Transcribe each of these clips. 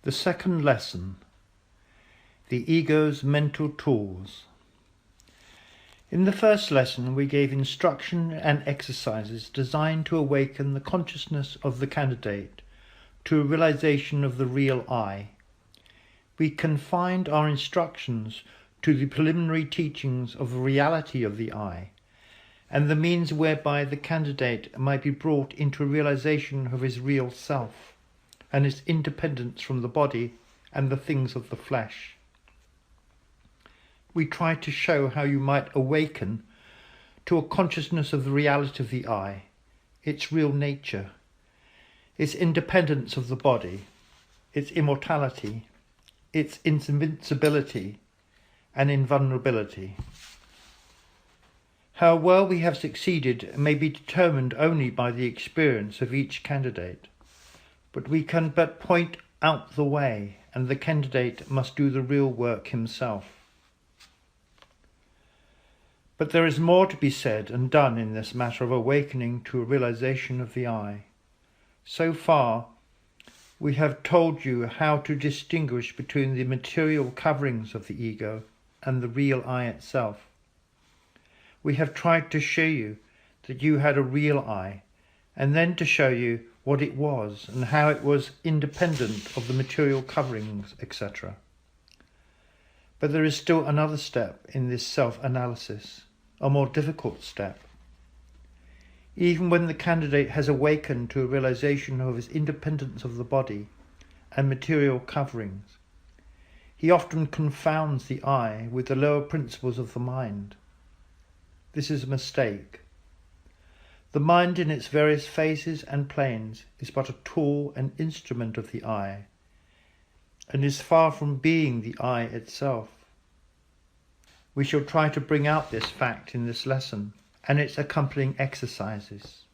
The second lesson, the ego's mental tools. In the first lesson, we gave instruction and exercises designed to awaken the consciousness of the candidate to a realization of the real I. We confined our instructions to the preliminary teachings of the reality of the I, and the means whereby the candidate might be brought into a realization of his real self and his independence from the body and the things of the flesh. We tried to show how you might awaken to a consciousness of the reality of the I, its real nature, its independence of the body, its immortality, its invincibility and invulnerability. How well we have succeeded may be determined only by the experience of each candidate, but we can but point out the way, and the candidate must do the real work himself. But there is more to be said and done in this matter of awakening to a realization of the I. So far, we have told you how to distinguish between the material coverings of the ego and the real I itself. We have tried to show you that you had a real I, and then to show you what it was and how it was independent of the material coverings, etc. But there is still another step in this self-analysis, a more difficult step. Even when the candidate has awakened to a realization of his independence of the body and material coverings, he often confounds the I with the lower principles of the mind. This is a mistake. The mind in its various phases and planes is but a tool and instrument of the I, and is far from being the I itself. We shall try to bring out this fact in this lesson and its accompanying exercises.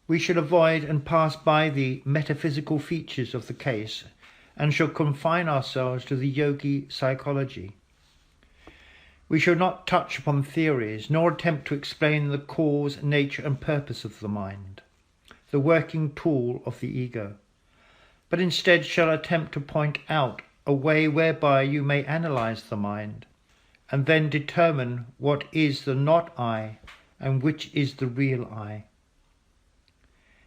We shall avoid and pass by the metaphysical features of the case and shall confine ourselves to the yogi psychology. We shall not touch upon theories, nor attempt to explain the cause, nature and purpose of the mind, the working tool of the ego, but instead shall attempt to point out a way whereby you may analyze the mind, and then determine what is the not I and which is the real I.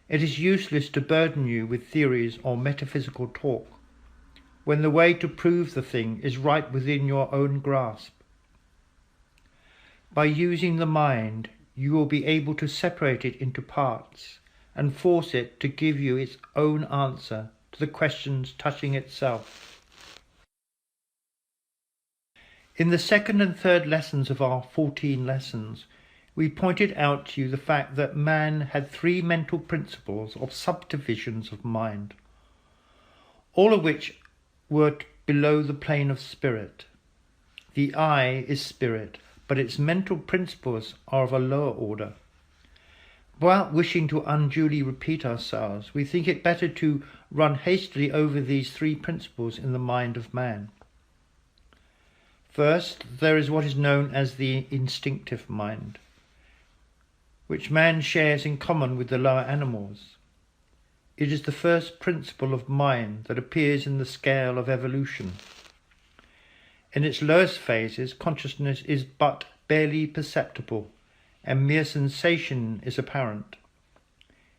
It is useless to burden you with theories or metaphysical talk, when the way to prove the thing is right within your own grasp. By using the mind, you will be able to separate it into parts and force it to give you its own answer to the questions touching itself. In the second and third lessons of our 14 lessons, we pointed out to you the fact that man had 3 mental principles or subdivisions of mind, all of which were below the plane of spirit. The I is spirit, but its mental principles are of a lower order. Without wishing to unduly repeat ourselves, we think it better to run hastily over these 3 principles in the mind of man. First, there is what is known as the instinctive mind, which man shares in common with the lower animals. It is the first principle of mind that appears in the scale of evolution. In its lowest phases, consciousness is but barely perceptible, and mere sensation is apparent.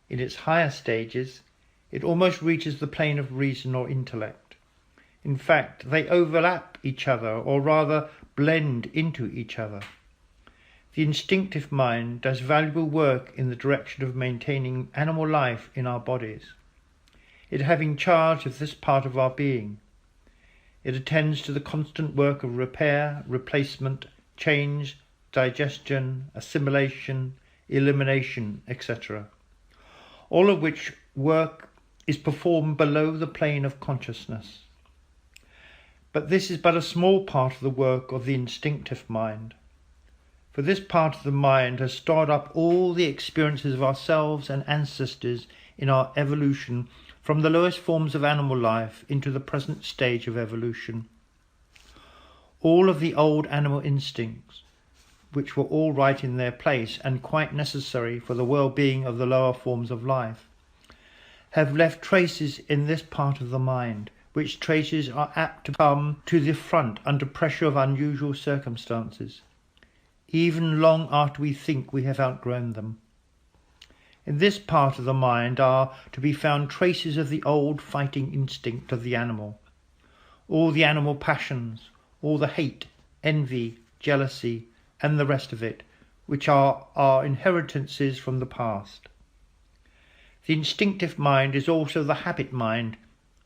In its higher stages, it almost reaches the plane of reason or intellect. In fact, they overlap each other, or rather blend into each other. The instinctive mind does valuable work in the direction of maintaining animal life in our bodies, it having charge of this part of our being. It attends to the constant work of repair, replacement, change, digestion, assimilation, elimination, etc. All of which work is performed below the plane of consciousness. But this is but a small part of the work of the instinctive mind. For this part of the mind has stored up all the experiences of ourselves and ancestors in our evolution from the lowest forms of animal life into the present stage of evolution. All of the old animal instincts, which were all right in their place and quite necessary for the well-being of the lower forms of life, have left traces in this part of the mind, which traces are apt to come to the front under pressure of unusual circumstances, even long after we think we have outgrown them. In this part of the mind are to be found traces of the old fighting instinct of the animal, all the animal passions, all the hate, envy, jealousy, and the rest of it, which are our inheritances from the past. The instinctive mind is also the habit mind,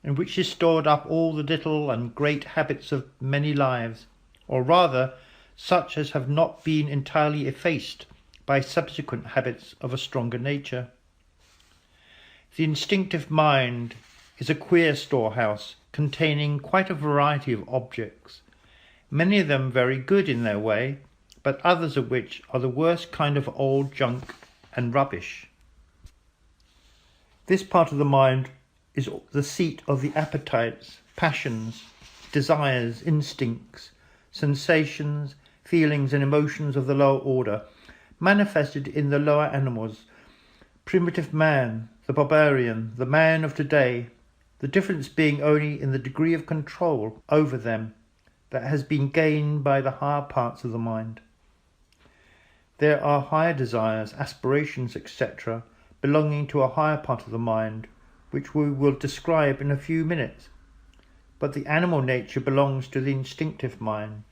in which is stored up all the little and great habits of many lives, or rather, such as have not been entirely effaced by subsequent habits of a stronger nature. The instinctive mind is a queer storehouse containing quite a variety of objects, many of them very good in their way, but others of which are the worst kind of old junk and rubbish. This part of the mind is the seat of the appetites, passions, desires, instincts, sensations, feelings and emotions of the lower order, manifested in the lower animals, primitive man, the barbarian, the man of today, the difference being only in the degree of control over them that has been gained by the higher parts of the mind. There are higher desires, aspirations, etc., belonging to a higher part of the mind, which we will describe in a few minutes, but the animal nature belongs to the instinctive mind.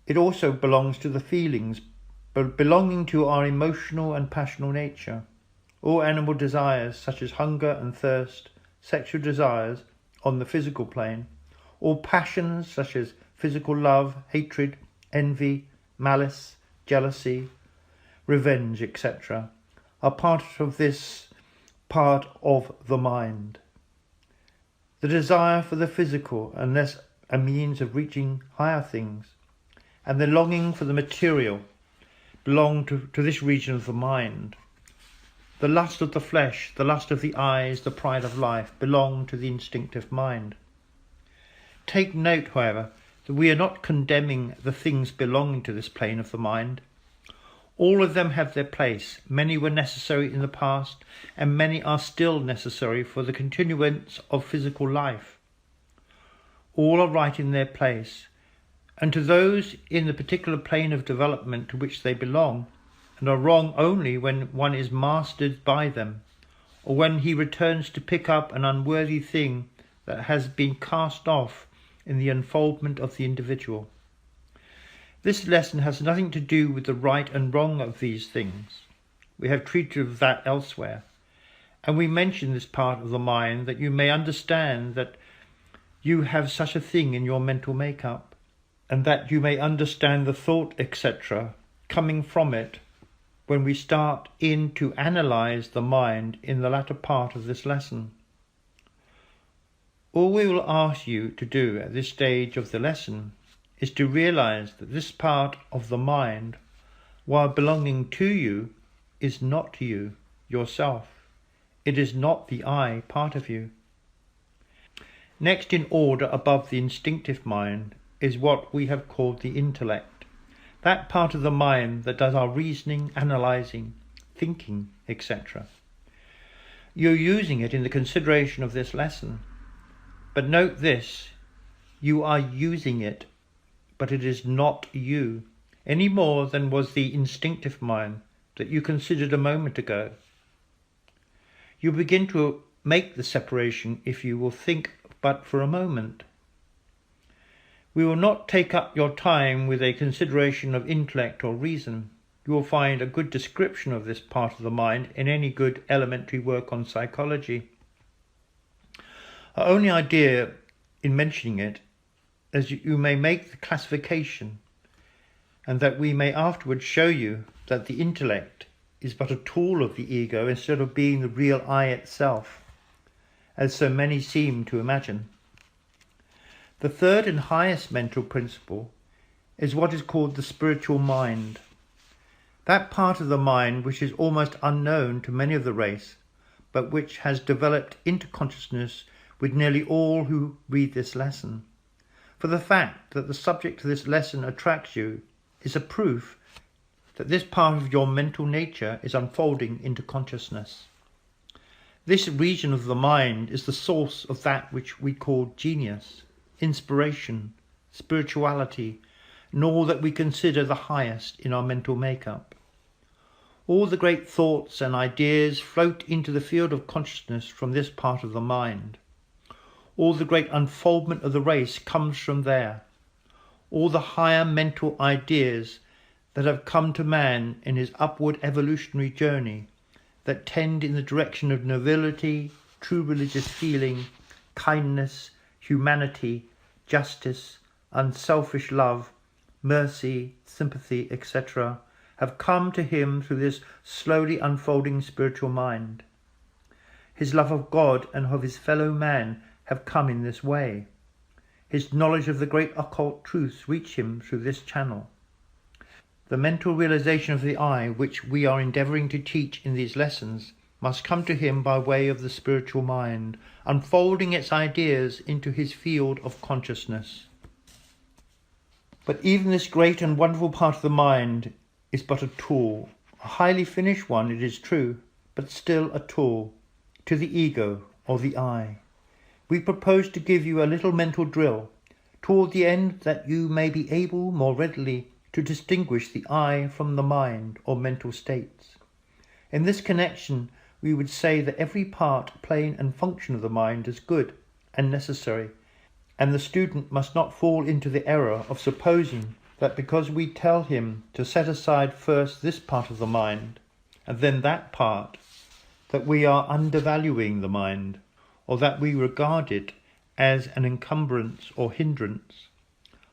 It also belongs to the feelings, belonging to our emotional and passional nature. All animal desires, such as hunger and thirst, sexual desires on the physical plane, all passions, such as physical love, hatred, envy, malice, jealousy, revenge, etc., are part of this part of the mind. The desire for the physical, unless a means of reaching higher things, and the longing for the material belong to this region of the mind. The lust of the flesh, the lust of the eyes, the pride of life belong to the instinctive mind. Take note, however, that we are not condemning the things belonging to this plane of the mind. All of them have their place. Many were necessary in the past, and many are still necessary for the continuance of physical life. All are right in their place, and to those in the particular plane of development to which they belong, and are wrong only when one is mastered by them, or when he returns to pick up an unworthy thing that has been cast off in the unfoldment of the individual. This lesson has nothing to do with the right and wrong of these things. We have treated of that elsewhere, and we mention this part of the mind that you may understand that you have such a thing in your mental makeup, and that you may understand the thought, etc., coming from it when we start in to analyze the mind in the latter part of this lesson. All we will ask you to do at this stage of the lesson is to realize that this part of the mind, while belonging to you, is not you, yourself. It is not the I part of you. Next in order above the instinctive mind is what we have called the intellect, that part of the mind that does our reasoning, analyzing, thinking, etc. You're using it in the consideration of this lesson. But note this, you are using it, but it is not you, any more than was the instinctive mind that you considered a moment ago. You begin to make the separation if you will think but for a moment. We will not take up your time with a consideration of intellect or reason. You will find a good description of this part of the mind in any good elementary work on psychology. Our only idea in mentioning it is you may make the classification, and that we may afterwards show you that the intellect is but a tool of the ego instead of being the real I itself, as so many seem to imagine. The third and highest mental principle is what is called the spiritual mind, that part of the mind which is almost unknown to many of the race, but which has developed into consciousness with nearly all who read this lesson. For the fact that the subject of this lesson attracts you is a proof that this part of your mental nature is unfolding into consciousness. This region of the mind is the source of that which we call genius, inspiration, spirituality, and all that we consider the highest in our mental makeup. All the great thoughts and ideas float into the field of consciousness from this part of the mind. All the great unfoldment of the race comes from there. All the higher mental ideas that have come to man in his upward evolutionary journey, that tend in the direction of nobility, true religious feeling, kindness, humanity, justice, unselfish love, mercy, sympathy, etc., have come to him through this slowly unfolding spiritual mind. His love of God and of his fellow man have come in this way. His knowledge of the great occult truths reach him through this channel. The mental realization of the I, which we are endeavouring to teach in these lessons, must come to him by way of the spiritual mind, unfolding its ideas into his field of consciousness. But even this great and wonderful part of the mind is but a tool, a highly finished one, it is true, but still a tool, to the ego or the I. We propose to give you a little mental drill, toward the end that you may be able more readily to distinguish the I from the mind or mental states. In this connection, we would say that every part, plane and function of the mind is good and necessary, and the student must not fall into the error of supposing that because we tell him to set aside first this part of the mind and then that part, that we are undervaluing the mind, or that we regard it as an encumbrance or hindrance.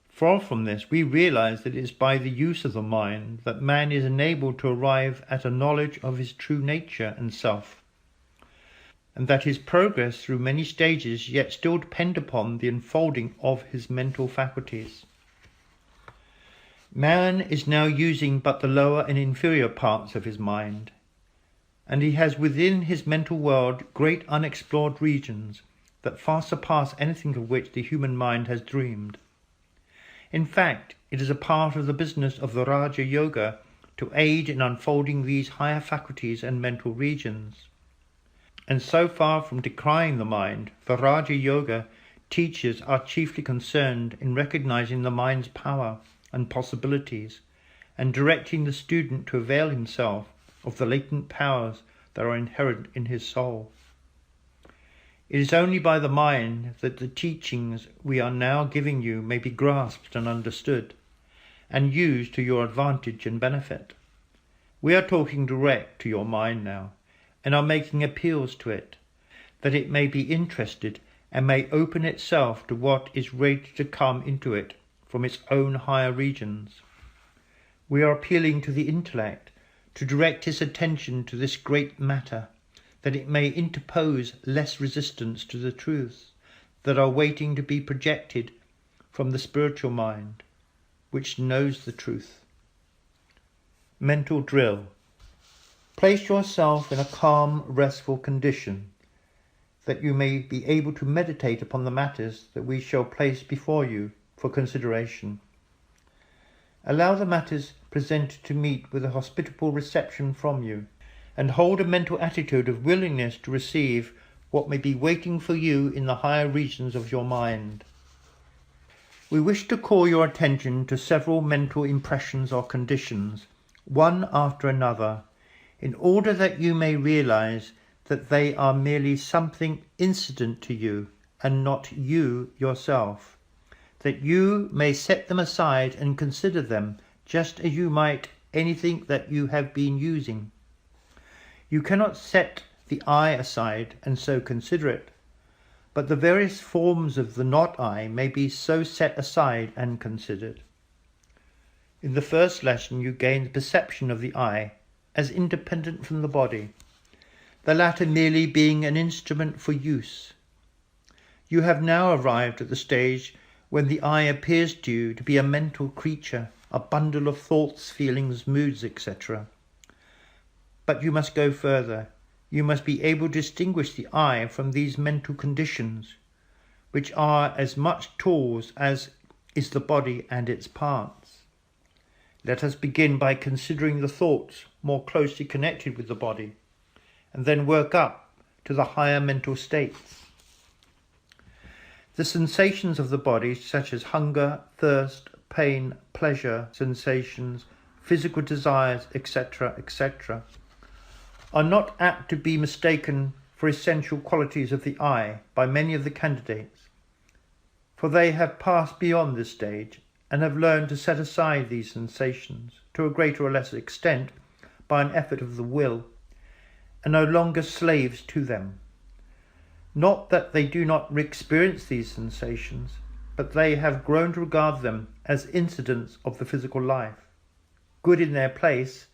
Far from this, we realize that it is by the use of the mind that man is enabled to arrive at a knowledge of his true nature and self, and that his progress through many stages yet still depend upon the unfolding of his mental faculties. Man is now using but the lower and inferior parts of his mind, and he has within his mental world great unexplored regions that far surpass anything of which the human mind has dreamed. In fact, it is a part of the business of the Raja Yoga to aid in unfolding these higher faculties and mental regions. And so far from decrying the mind, the Raja Yoga teachers are chiefly concerned in recognizing the mind's power and possibilities, and directing the student to avail himself of the latent powers that are inherent in his soul. It is only by the mind that the teachings we are now giving you may be grasped and understood, and used to your advantage and benefit. We are talking direct to your mind now, and are making appeals to it, that it may be interested and may open itself to what is ready to come into it from its own higher regions. We are appealing to the intellect to direct its attention to this great matter, that it may interpose less resistance to the truths that are waiting to be projected from the spiritual mind, which knows the truth. Mental drill. Place yourself in a calm, restful condition, that you may be able to meditate upon the matters that we shall place before you for consideration. Allow the matters presented to meet with a hospitable reception from you, and hold a mental attitude of willingness to receive what may be waiting for you in the higher regions of your mind. We wish to call your attention to several mental impressions or conditions, one after another, in order that you may realize that they are merely something incident to you and not you yourself, that you may set them aside and consider them just as you might anything that you have been using. You cannot set the I aside and so consider it, but the various forms of the not I may be so set aside and considered. In the first lesson you gained the perception of the I as independent from the body, the latter merely being an instrument for use. You have now arrived at the stage when the I appears to you to be a mental creature, a bundle of thoughts, feelings, moods, etc. But you must go further. You must be able to distinguish the I from these mental conditions, which are as much tools as is the body and its parts. Let us begin by considering the thoughts more closely connected with the body, and then work up to the higher mental states. The sensations of the body, such as hunger, thirst, pain, pleasure, sensations, physical desires, etc., etc., are not apt to be mistaken for essential qualities of the I by many of the candidates, for they have passed beyond this stage and have learned to set aside these sensations, to a greater or less extent, by an effort of the will, and no longer slaves to them. Not that they do not experience these sensations, but they have grown to regard them as incidents of the physical life, good in their place,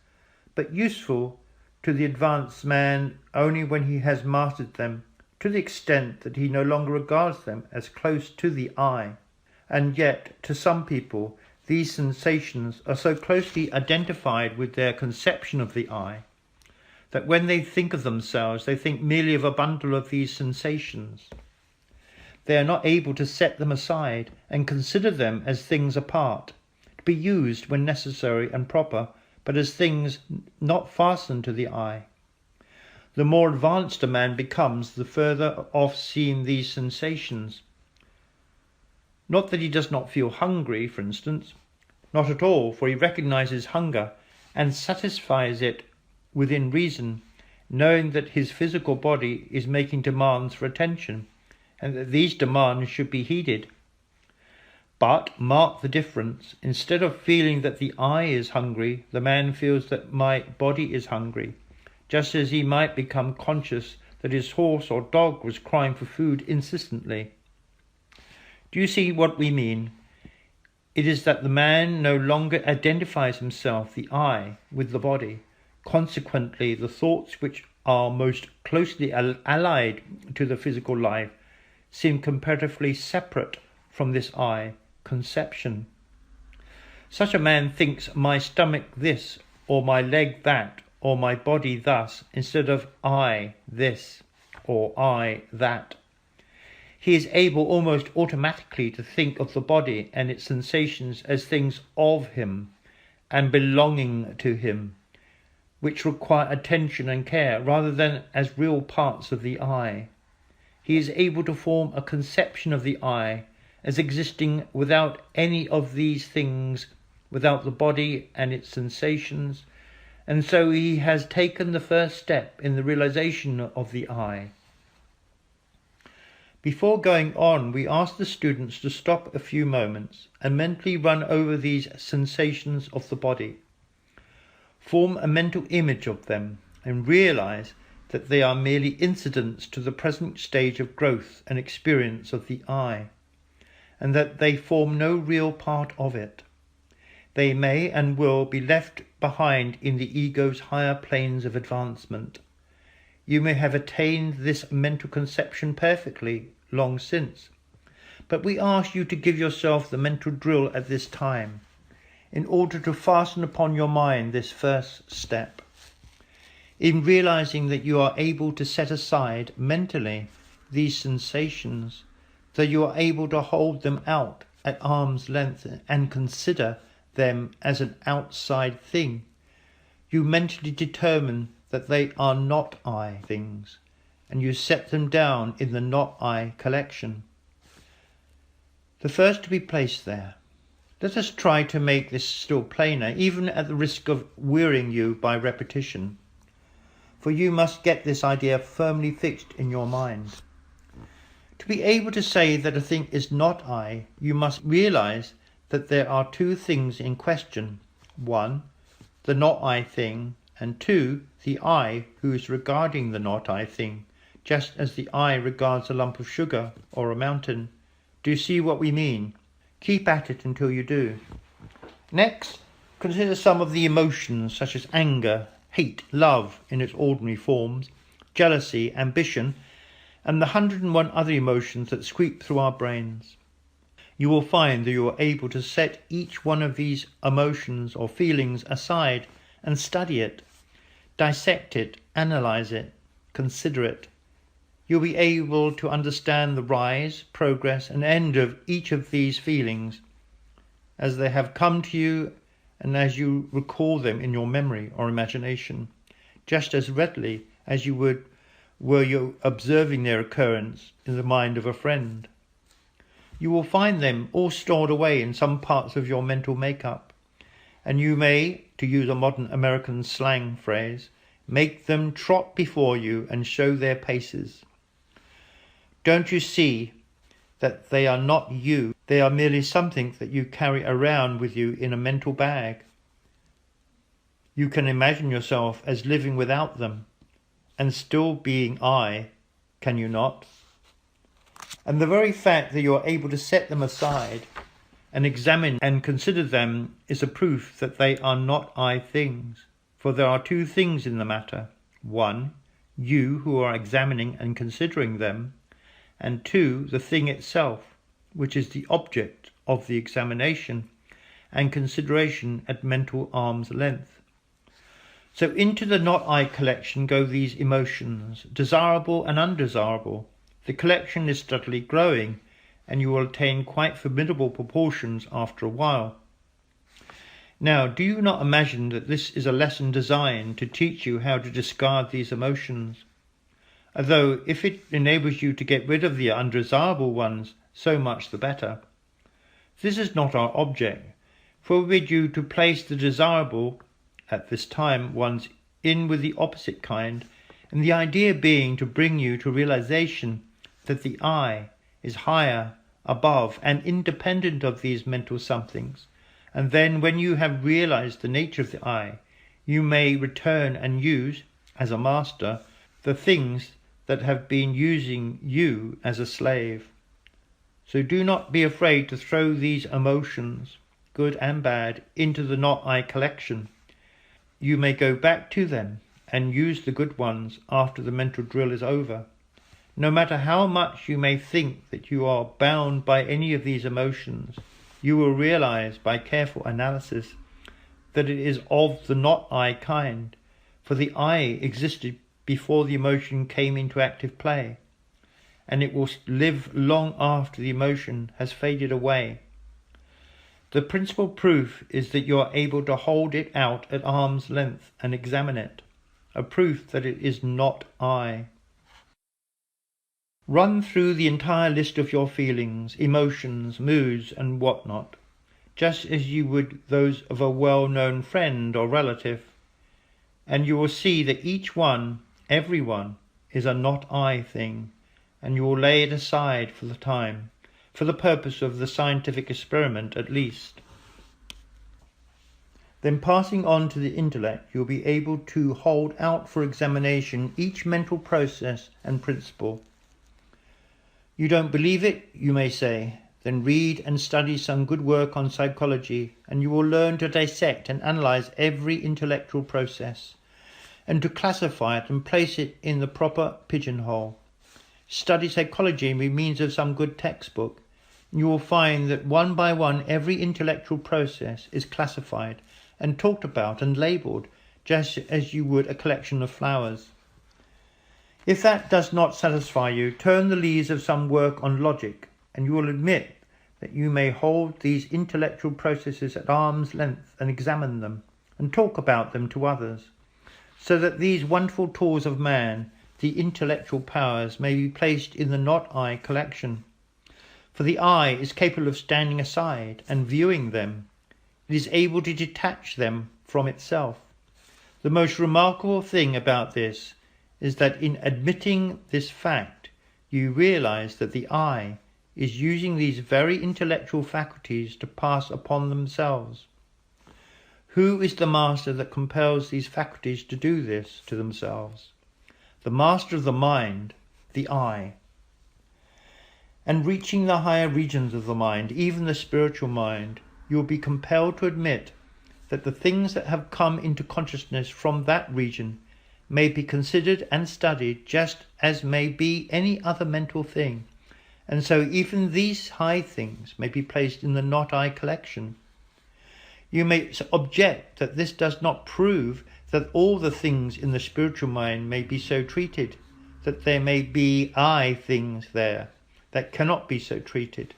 but useful to the advanced man only when he has mastered them to the extent that he no longer regards them as close to the I. And yet, to some people, these sensations are so closely identified with their conception of the I, that when they think of themselves, they think merely of a bundle of these sensations. They are not able to set them aside and consider them as things apart, to be used when necessary and proper, but as things not fastened to the I. The more advanced a man becomes, the further off seem these sensations. Not that he does not feel hungry, for instance. Not at all, for he recognizes hunger and satisfies it within reason, knowing that his physical body is making demands for attention, and that these demands should be heeded. But mark the difference. Instead of feeling that the I is hungry, the man feels that my body is hungry, just as he might become conscious that his horse or dog was crying for food insistently. Do you see what we mean? It is that the man no longer identifies himself, the I, with the body. Consequently, the thoughts which are most closely allied to the physical life seem comparatively separate from this I conception. Such a man thinks my stomach this, or my leg that, or my body thus, instead of I this, or I that. He is able almost automatically to think of the body and its sensations as things of him and belonging to him, which require attention and care, rather than as real parts of the I. He is able to form a conception of the I as existing without any of these things, without the body and its sensations, and so he has taken the first step in the realization of the I. Before going on, we ask the students to stop a few moments and mentally run over these sensations of the body. Form a mental image of them and realize that they are merely incidents to the present stage of growth and experience of the I, and that they form no real part of it. They may and will be left behind in the ego's higher planes of advancement. You may have attained this mental conception perfectly long since, but we ask you to give yourself the mental drill at this time, in order to fasten upon your mind this first step. In realizing that you are able to set aside mentally these sensations, that you are able to hold them out at arm's length and consider them as an outside thing, you mentally determine that they are not I things, and you set them down in the not I collection. The first to be placed there. Let us try to make this still plainer, even at the risk of wearying you by repetition, for you must get this idea firmly fixed in your mind. To be able to say that a thing is not I, you must realize that there are two things in question. One, the not I thing, and two, the I who is regarding the not I thing, just as the I regards a lump of sugar or a mountain. Do you see what we mean? Keep at it until you do. Next, consider some of the emotions such as anger, hate, love in its ordinary forms, jealousy, ambition, and the 101 other emotions that sweep through our brains. You will find that you are able to set each one of these emotions or feelings aside and study it, dissect it, analyze it, consider it. You'll be able to understand the rise, progress, and end of each of these feelings as they have come to you and as you recall them in your memory or imagination, just as readily as you would were you observing their occurrence in the mind of a friend. You will find them all stored away in some parts of your mental makeup, and you may, to use a modern American slang phrase, make them trot before you and show their paces. Don't you see that they are not you? They are merely something that you carry around with you in a mental bag. You can imagine yourself as living without them and still being I, can you not? And the very fact that you are able to set them aside and examine and consider them is a proof that they are not I things. For there are two things in the matter. One, you who are examining and considering them, and two, the thing itself, which is the object of the examination and consideration at mental arm's length. So into the not I collection go these emotions, desirable and undesirable. The collection is steadily growing, and you will attain quite formidable proportions after a while. Now, do you not imagine that this is a lesson designed to teach you how to discard these emotions? Although, if it enables you to get rid of the undesirable ones, so much the better. This is not our object. Forbid you to place the desirable, at this time, ones in with the opposite kind, and the idea being to bring you to realization that the I is higher, above, and independent of these mental somethings. And then when you have realized the nature of the I, you may return and use, as a master, the things that have been using you as a slave. So do not be afraid to throw these emotions, good and bad, into the not I collection. You may go back to them and use the good ones after the mental drill is over. No matter how much you may think that you are bound by any of these emotions, you will realize by careful analysis that it is of the not I kind, for the I existed before the emotion came into active play, and it will live long after the emotion has faded away. The principal proof is that you are able to hold it out at arm's length and examine it, a proof that it is not I. Run through the entire list of your feelings, emotions, moods, and whatnot, just as you would those of a well-known friend or relative, and you will see that each one, every one, is a not I thing, and you will lay it aside for the time, for the purpose of the scientific experiment at least. Then passing on to the intellect, you'll be able to hold out for examination each mental process and principle. You don't believe it, you may say. Then read and study some good work on psychology, and you will learn to dissect and analyze every intellectual process, and to classify it and place it in the proper pigeonhole. Study psychology by means of some good textbook, and you will find that one by one every intellectual process is classified and talked about and labelled, just as you would a collection of flowers. If that does not satisfy you, turn the leaves of some work on logic, and you will admit that you may hold these intellectual processes at arm's length and examine them, and talk about them to others, so that these wonderful tools of man, the intellectual powers, may be placed in the not I collection. For the I is capable of standing aside and viewing them. It is able to detach them from itself. The most remarkable thing about this is that in admitting this fact, you realize that the I is using these very intellectual faculties to pass upon themselves. Who is the master that compels these faculties to do this to themselves? The master of the mind, the I. And reaching the higher regions of the mind, even the spiritual mind, you will be compelled to admit that the things that have come into consciousness from that region may be considered and studied just as may be any other mental thing, and so even these high things may be placed in the not I collection. You may object that this does not prove that all the things in the spiritual mind may be so treated, that there may be I things there that cannot be so treated.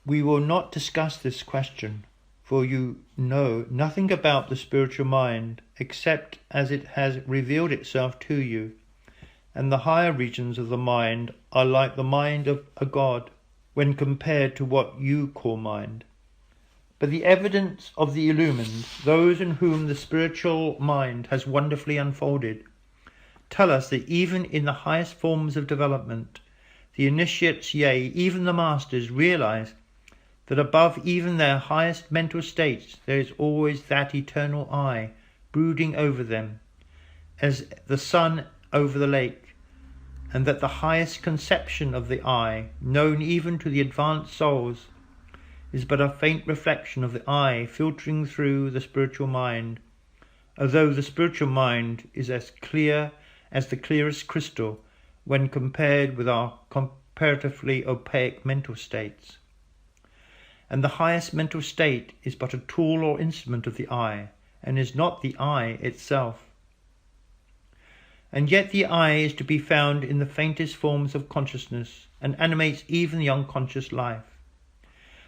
We will not discuss this question, for you know nothing about the spiritual mind except as it has revealed itself to you, and the higher regions of the mind are like the mind of a god when compared to what you call mind. But the evidence of the illumined, those in whom the spiritual mind has wonderfully unfolded, tell us that even in the highest forms of development, the initiates, yea, even the masters, realize that above even their highest mental states there is always that eternal I brooding over them, as the sun over the lake, and that the highest conception of the I, known even to the advanced souls, is but a faint reflection of the I filtering through the spiritual mind, although the spiritual mind is as clear as the clearest crystal when compared with our comparatively opaque mental states. And the highest mental state is but a tool or instrument of the I, and is not the I itself. And yet the I is to be found in the faintest forms of consciousness, and animates even the unconscious life.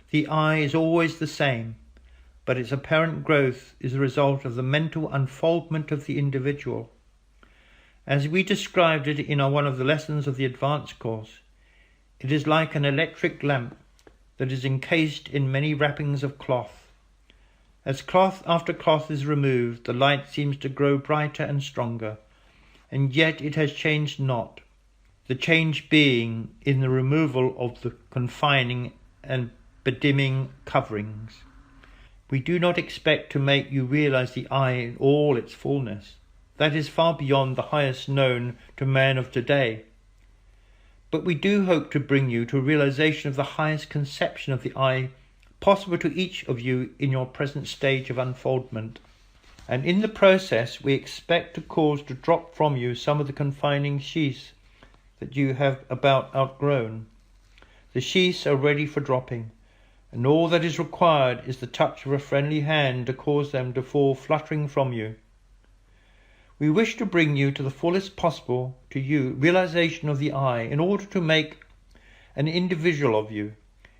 The I is always the same, but its apparent growth is the result of the mental unfoldment of the individual. As we described it in one of the lessons of the advanced course, it is like an electric lamp that is encased in many wrappings of cloth. As cloth after cloth is removed, the light seems to grow brighter and stronger, and yet it has changed not, the change being in the removal of the confining and bedimming coverings. We do not expect to make you realize the I in all its fullness. That is far beyond the highest known to man of today. But we do hope to bring you to a realization of the highest conception of the I possible to each of you in your present stage of unfoldment. And in the process we expect to cause to drop from you some of the confining sheaths that you have about outgrown. The sheaths are ready for dropping, and all that is required is the touch of a friendly hand to cause them to fall fluttering from you. We wish to bring you to the fullest possible to you realization of the I in order to make an individual of you,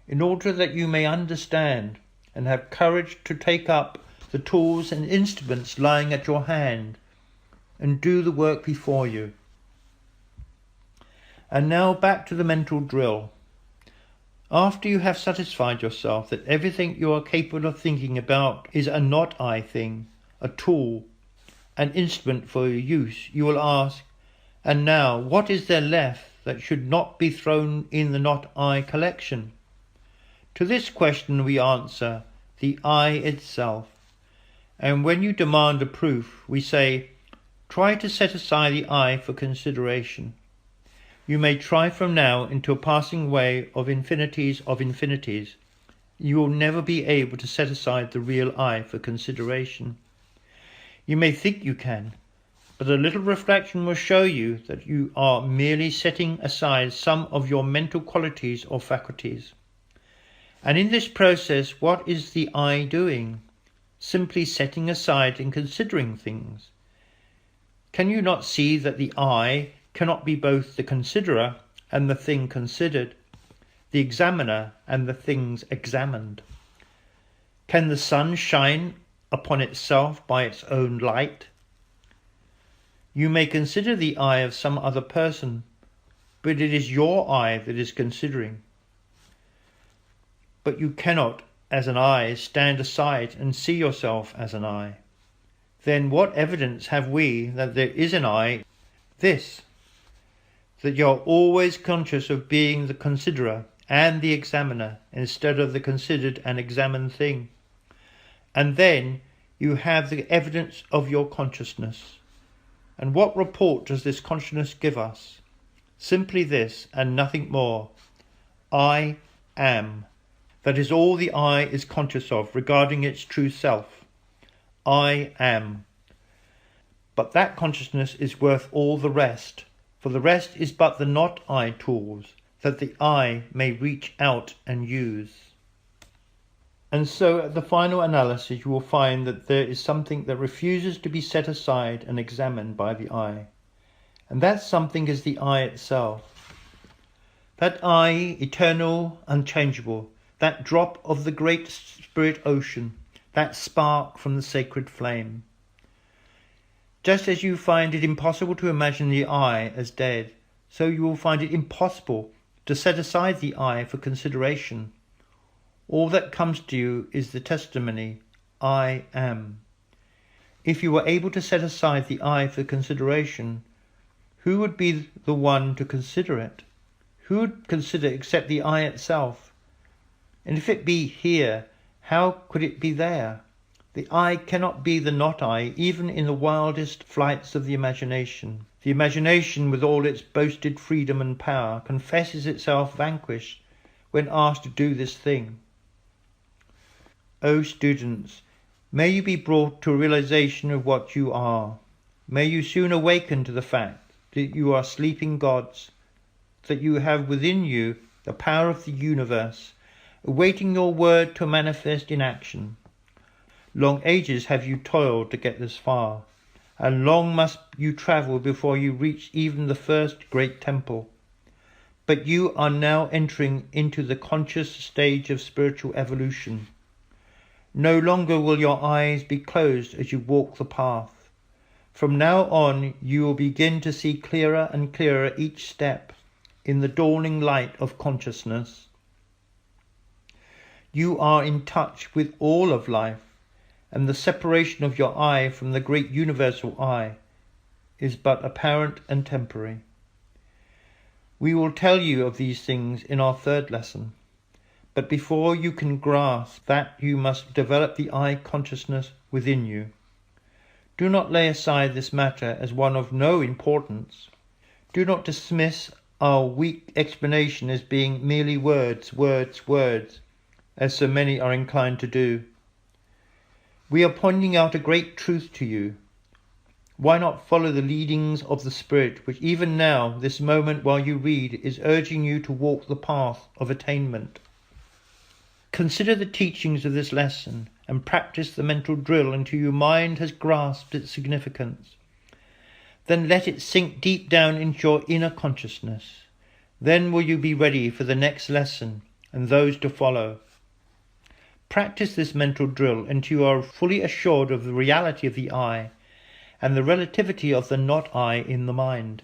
in order that you may understand and have courage to take up the tools and instruments lying at your hand and do the work before you. And now back to the mental drill. After you have satisfied yourself that everything you are capable of thinking about is a not I thing, a tool, an instrument for your use, you will ask, and now what is there left that should not be thrown in the not I collection? To this question we answer, the I itself. And when you demand a proof, we say, try to set aside the I for consideration. You may try from now into a passing way of infinities. You will never be able to set aside the real I for consideration. You may think you can, but a little reflection will show you that you are merely setting aside some of your mental qualities or faculties. And in this process, what is the I doing? Simply setting aside and considering things. Can you not see that the I cannot be both the considerer and the thing considered, the examiner and the things examined? Can the sun shine upon itself by its own light? You may consider the I of some other person, but it is your I that is considering. But you cannot, as an I, stand aside and see yourself as an I. Then what evidence have we that there is an I? This, that you are always conscious of being the considerer and the examiner instead of the considered and examined thing. And then you have the evidence of your consciousness. And what report does this consciousness give us? Simply this, and nothing more. I am. That is all the I is conscious of regarding its true self. I am. But that consciousness is worth all the rest, for the rest is but the not I tools that the I may reach out and use. And so at the final analysis you will find that there is something that refuses to be set aside and examined by the I. And that something is the I itself. That I, eternal, unchangeable, that drop of the great spirit ocean, that spark from the sacred flame. Just as you find it impossible to imagine the I as dead, so you will find it impossible to set aside the I for consideration. All that comes to you is the testimony, I am. If you were able to set aside the I for consideration, who would be the one to consider it? Who would consider except the I itself? And if it be here, how could it be there? The I cannot be the not I, even in the wildest flights of the imagination. The imagination, with all its boasted freedom and power, confesses itself vanquished when asked to do this thing. O students, may you be brought to a realization of what you are. May you soon awaken to the fact that you are sleeping gods, that you have within you the power of the universe, awaiting your word to manifest in action. Long ages have you toiled to get this far, and long must you travel before you reach even the first great temple. But you are now entering into the conscious stage of spiritual evolution. No longer will your eyes be closed as you walk the path. From now on you will begin to see clearer and clearer each step in the dawning light of consciousness. You are in touch with all of life, and the separation of your I from the great universal I is but apparent and temporary. We will tell you of these things in our third lesson, but before you can grasp that, you must develop the I consciousness within you. Do not lay aside this matter as one of no importance. Do not dismiss our weak explanation as being merely words, as so many are inclined to do. We are pointing out a great truth to you. Why not follow the leadings of the Spirit, which even now, this moment while you read, is urging you to walk the path of attainment? Consider the teachings of this lesson and practice the mental drill until your mind has grasped its significance. Then let it sink deep down into your inner consciousness. Then will you be ready for the next lesson and those to follow. Practice this mental drill until you are fully assured of the reality of the I and the relativity of the not I in the mind.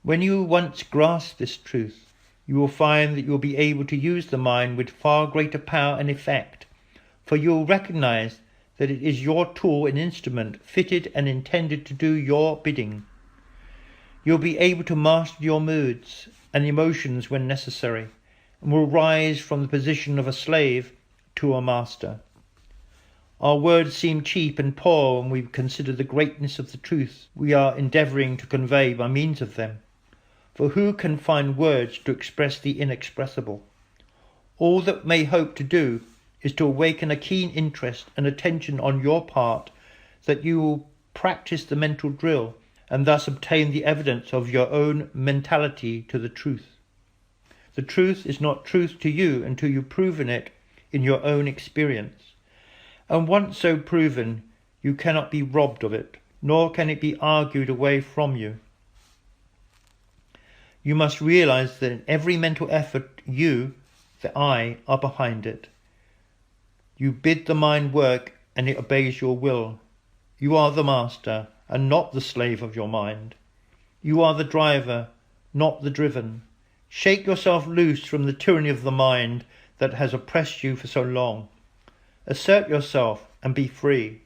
When you once grasp this truth, you will find that you will be able to use the mind with far greater power and effect, for you will recognize that it is your tool and instrument fitted and intended to do your bidding. You will be able to master your moods and emotions when necessary, and will rise from the position of a slave to a master. Our words seem cheap and poor when we consider the greatness of the truth we are endeavouring to convey by means of them. For who can find words to express the inexpressible? All that may hope to do is to awaken a keen interest and attention on your part, that you will practice the mental drill and thus obtain the evidence of your own mentality to the truth. The truth is not truth to you until you've proven it in your own experience. And once so proven, you cannot be robbed of it, nor can it be argued away from you. You must realize that in every mental effort you, the I, are behind it. You bid the mind work and it obeys your will. You are the master and not the slave of your mind. You are the driver, not the driven. Shake yourself loose from the tyranny of the mind that has oppressed you for so long. Assert yourself and be free.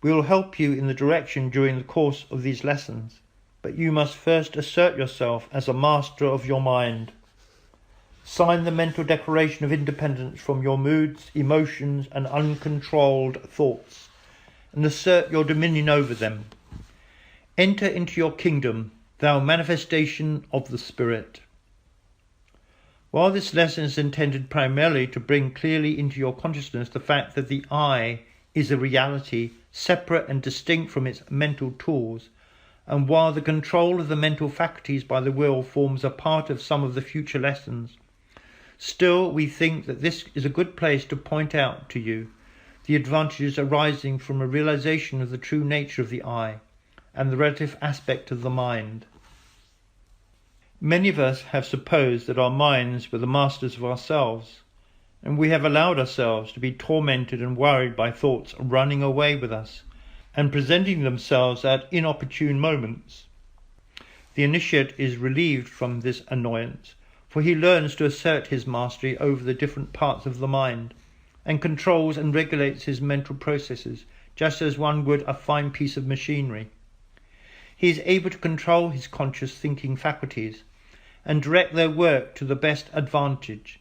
We will help you in the direction during the course of these lessons, but you must first assert yourself as a master of your mind. Sign the mental declaration of independence from your moods, emotions, and uncontrolled thoughts, and assert your dominion over them. Enter into your kingdom, thou manifestation of the Spirit. While this lesson is intended primarily to bring clearly into your consciousness the fact that the I is a reality separate and distinct from its mental tools, and while the control of the mental faculties by the will forms a part of some of the future lessons, still we think that this is a good place to point out to you the advantages arising from a realization of the true nature of the I and the relative aspect of the mind. Many of us have supposed that our minds were the masters of ourselves, and we have allowed ourselves to be tormented and worried by thoughts running away with us, and presenting themselves at inopportune moments. The initiate is relieved from this annoyance, for he learns to assert his mastery over the different parts of the mind, and controls and regulates his mental processes, just as one would a fine piece of machinery. He is able to control his conscious thinking faculties, and direct their work to the best advantage,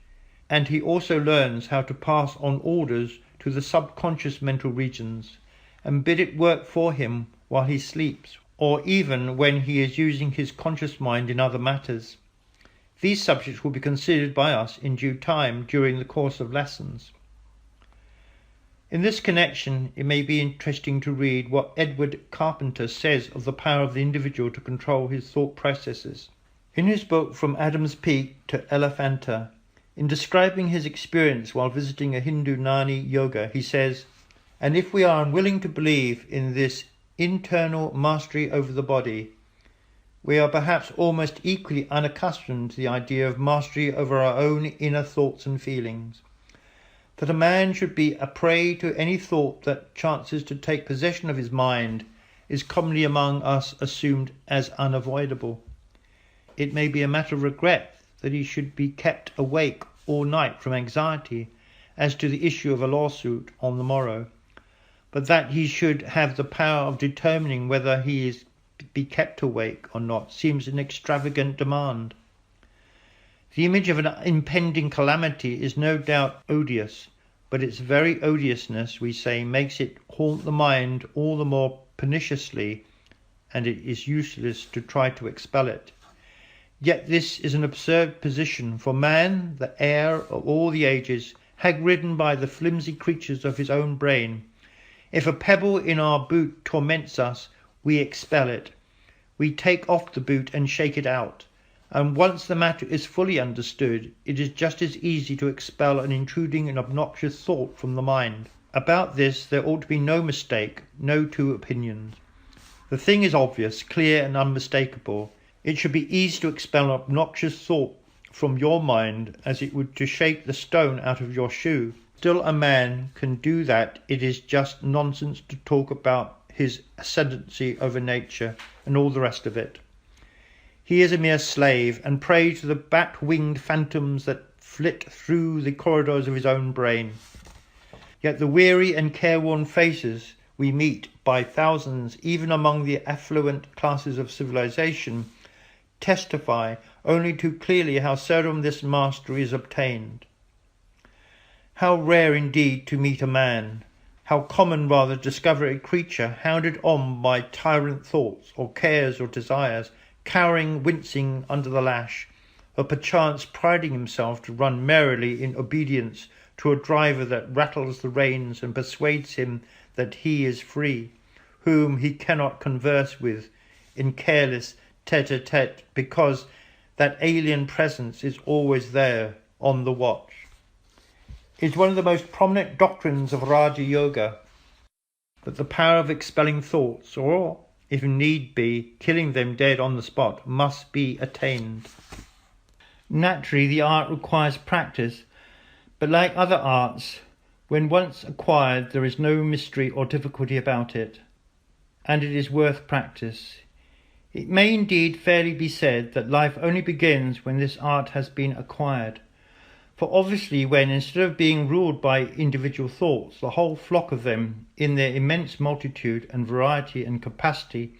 and he also learns how to pass on orders to the subconscious mental regions, and bid it work for him while he sleeps, or even when he is using his conscious mind in other matters. These subjects will be considered by us in due time during the course of lessons. In this connection, it may be interesting to read what Edward Carpenter says of the power of the individual to control his thought processes. In his book From Adam's Peak to Elephanta, in describing his experience while visiting a Hindu Gnani yoga, he says, "And if we are unwilling to believe in this internal mastery over the body, we are perhaps almost equally unaccustomed to the idea of mastery over our own inner thoughts and feelings. That a man should be a prey to any thought that chances to take possession of his mind is commonly among us assumed as unavoidable. It may be a matter of regret that he should be kept awake all night from anxiety as to the issue of a lawsuit on the morrow, but that he should have the power of determining whether he is be kept awake or not seems an extravagant demand. The image of an impending calamity is no doubt odious, but its very odiousness, we say, makes it haunt the mind all the more perniciously, and it is useless to try to expel it. Yet this is an absurd position, for man, the heir of all the ages, hag-ridden by the flimsy creatures of his own brain. If a pebble in our boot torments us, we expel it. We take off the boot and shake it out. And once the matter is fully understood, it is just as easy to expel an intruding and obnoxious thought from the mind. About this there ought to be no mistake, no two opinions. The thing is obvious, clear and unmistakable. It should be easy to expel an obnoxious thought from your mind as it would to shake the stone out of your shoe. Still a man can do that. It is just nonsense to talk about his ascendancy over nature and all the rest of it. He is a mere slave and prey to the bat-winged phantoms that flit through the corridors of his own brain. Yet the weary and careworn faces we meet by thousands, even among the affluent classes of civilization, testify only too clearly how seldom this mastery is obtained. How rare indeed to meet a man, how common rather to discover a creature hounded on by tyrant thoughts or cares or desires, cowering, wincing under the lash, or perchance priding himself to run merrily in obedience to a driver that rattles the reins and persuades him that he is free, whom he cannot converse with in careless tete-a-tete because that alien presence is always there on the watch. It is one of the most prominent doctrines of Raja Yoga that the power of expelling thoughts, or, if need be, killing them dead on the spot, must be attained. Naturally, the art requires practice, but like other arts, when once acquired, there is no mystery or difficulty about it, and it is worth practice. It may indeed fairly be said that life only begins when this art has been acquired. For obviously when, instead of being ruled by individual thoughts, the whole flock of them, in their immense multitude and variety and capacity,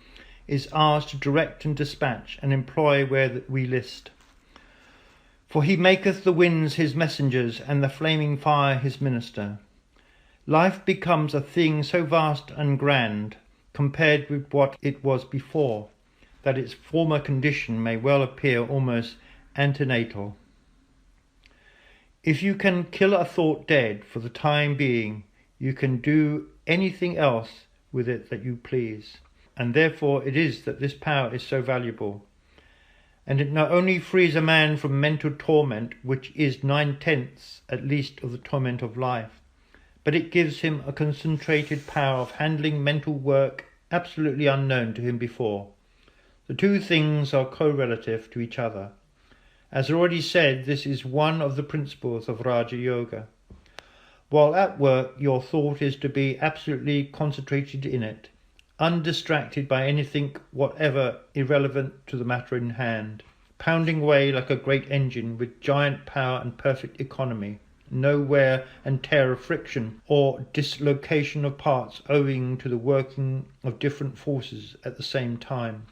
is ours to direct and dispatch and employ where we list. For he maketh the winds his messengers and the flaming fire his minister. Life becomes a thing so vast and grand, compared with what it was before, that its former condition may well appear almost antenatal. If you can kill a thought dead for the time being, you can do anything else with it that you please, and therefore it is that this power is so valuable. And it not only frees a man from mental torment, which is 9/10 at least of the torment of life, but it gives him a concentrated power of handling mental work absolutely unknown to him before. The two things are correlative to each other. As already said, this is one of the principles of Raja Yoga. While at work, your thought is to be absolutely concentrated in it. undistracted by anything whatever irrelevant to the matter in hand, pounding away like a great engine with giant power and perfect economy, no wear and tear of friction or dislocation of parts owing to the working of different forces at the same time.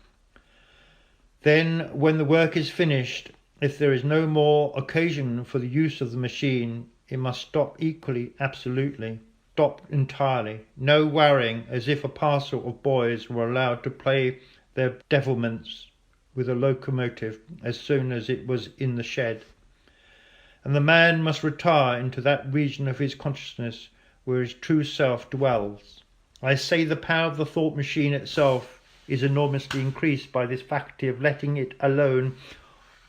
Then, when the work is finished, if there is no more occasion for the use of the machine, it must stop equally, absolutely. Stop entirely. No worrying, as if a parcel of boys were allowed to play their devilments with a locomotive as soon as it was in the shed. And the man must retire into that region of his consciousness where his true self dwells. I say the power of the thought machine itself is enormously increased by this faculty of letting it alone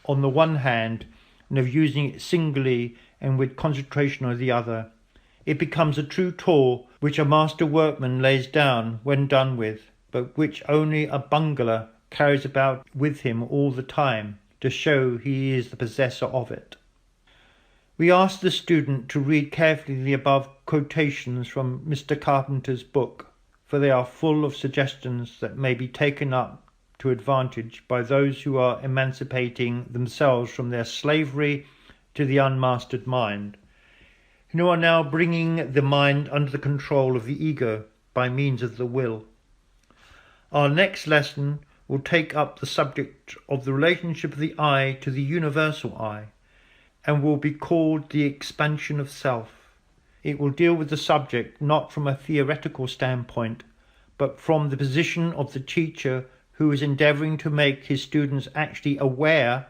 on the one hand and of using it singly and with concentration on the other. It becomes a true tool which a master workman lays down when done with, but which only a bungler carries about with him all the time to show he is the possessor of it. We ask the student to read carefully the above quotations from Mr. Carpenter's book, for they are full of suggestions that may be taken up to advantage by those who are emancipating themselves from their slavery to the unmastered mind, who are now bringing the mind under the control of the ego by means of the will. Our next lesson will take up the subject of the relationship of the I to the universal I, and will be called the expansion of self. It will deal with the subject not from a theoretical standpoint, but from the position of the teacher who is endeavouring to make his students actually aware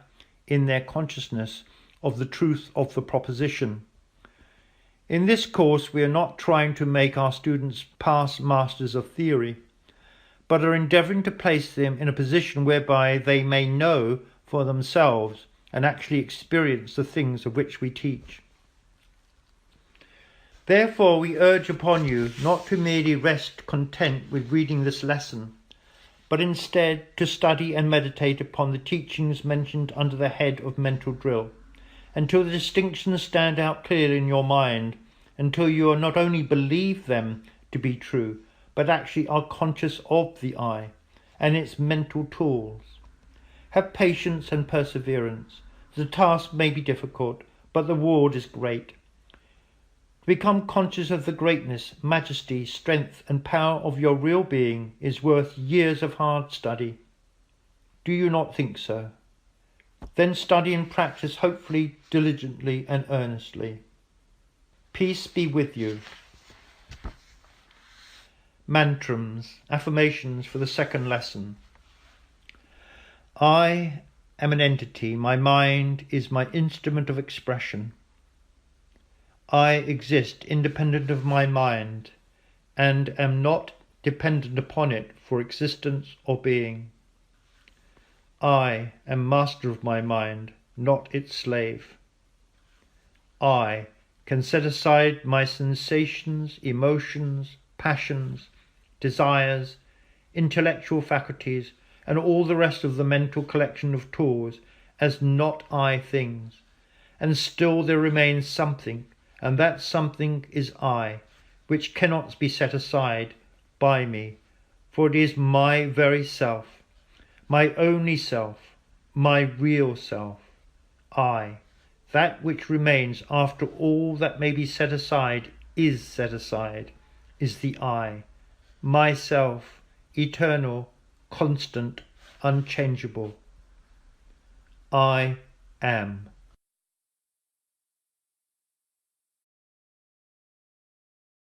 in their consciousness of the truth of the proposition. In this course, we are not trying to make our students past masters of theory, but are endeavouring to place them in a position whereby they may know for themselves and actually experience the things of which we teach. Therefore, we urge upon you not to merely rest content with reading this lesson, but instead to study and meditate upon the teachings mentioned under the head of mental drill, until the distinctions stand out clearly in your mind, until you not only believe them to be true, but actually are conscious of the I and its mental tools. Have patience and perseverance. The task may be difficult, but the reward is great. To become conscious of the greatness, majesty, strength, and power of your real being is worth years of hard study. Do you not think so? Then study and practice, hopefully, diligently and earnestly. Peace be with you. Mantrams, affirmations for the second lesson. I am an entity. My mind is my instrument of expression. I exist independent of my mind and am not dependent upon it for existence or being. I am master of my mind, not its slave. I can set aside my sensations, emotions, passions, desires, intellectual faculties, and all the rest of the mental collection of tools as not I things, and still there remains something, and that something is I, which cannot be set aside by me, for it is my very self, my only self, my real self, I. That which remains after all that may be set aside is set aside, is the I, myself, eternal, constant, unchangeable. I am.